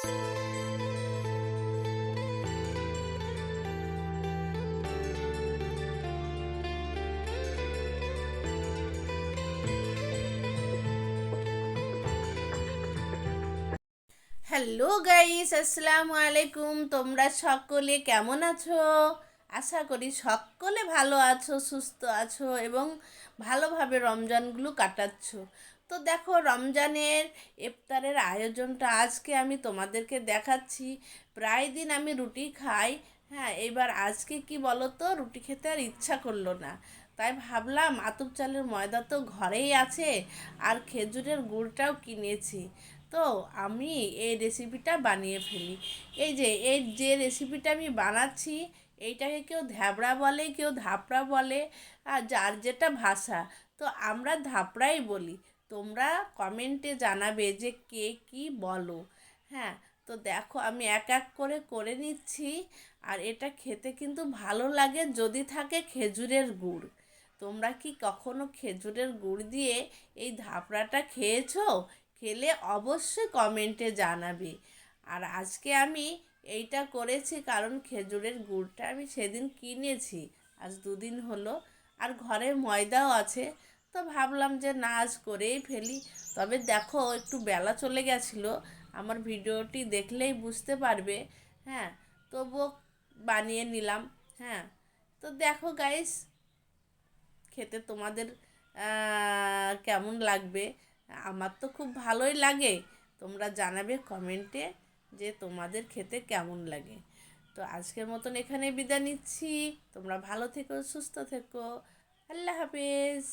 Hello guys, আসসালামু আলাইকুম। তোমরা সকলে কেমন আছো? আশা করি সকলে ভালো আছো, সুস্থ আছো এবং ভালোভাবে রমজানগুলো কাটাচ্ছ। তো দেখো, রমজানের ইফতারের আয়োজনটা আজকে আমি তোমাদেরকে দেখাচ্ছি। প্রায় দিন আমি রুটি খাই। হ্যাঁ, এবার আজকে কি বলো তো, রুটি খেতে আর ইচ্ছা করলো না। তাই ভাবলাম আতপ চালের ময়দা তো ঘরেই আছে, আর খেজুরের গুড়টাও কিনেছি। তো আমি এই রেসিপিটা বানিয়ে ফেলি। এই যে রেসিপিটা আমি বানাচ্ছি, এইটাকে কেউ ধ্যাবড়া বলে, কেউ ধাপড়া বলে, আর যার যেটা ভাষা। তো আমরা ধাপড়াই বলি। তোমরা কমেন্টে জানাবে যে কে কি বলো। হ্যাঁ, তো দেখো আমি এক এক করে করে নিচ্ছি। আর এটা খেতে কিন্তু ভালো লাগে যদি থাকে খেজুরের গুড়। তোমরা কি কখনো খেজুরের গুড় দিয়ে এই ধাপড়াটা খেয়েছো? খেলে অবশ্যই কমেন্টে জানাবে। আর আজকে আমি এইটা করেছি কারণ খেজুরের গুড়টা আমি সেদিন কিনেছি, আজ দুদিন হলো। আর ঘরে ময়দাও আছে। তো ভাবলাম যে না, আজ করেই ফেলি। তবে দেখো, একটু বেলা চলে গেছিলো, আমার ভিডিওটি দেখলেই বুঝতে পারবে। হ্যাঁ, তবুও বানিয়ে নিলাম। হ্যাঁ, তো দেখো গাইস, খেতে তোমাদের কেমন লাগবে। আমার তো খুব ভালোই লাগে। তোমরা জানাবে কমেন্টে যে তোমাদের খেতে কেমন লাগে। তো আজকের মতন এখানে বিদায় নিচ্ছি। তোমরা ভালো থেকো, সুস্থ থেকো। আল্লাহ হাফেজ।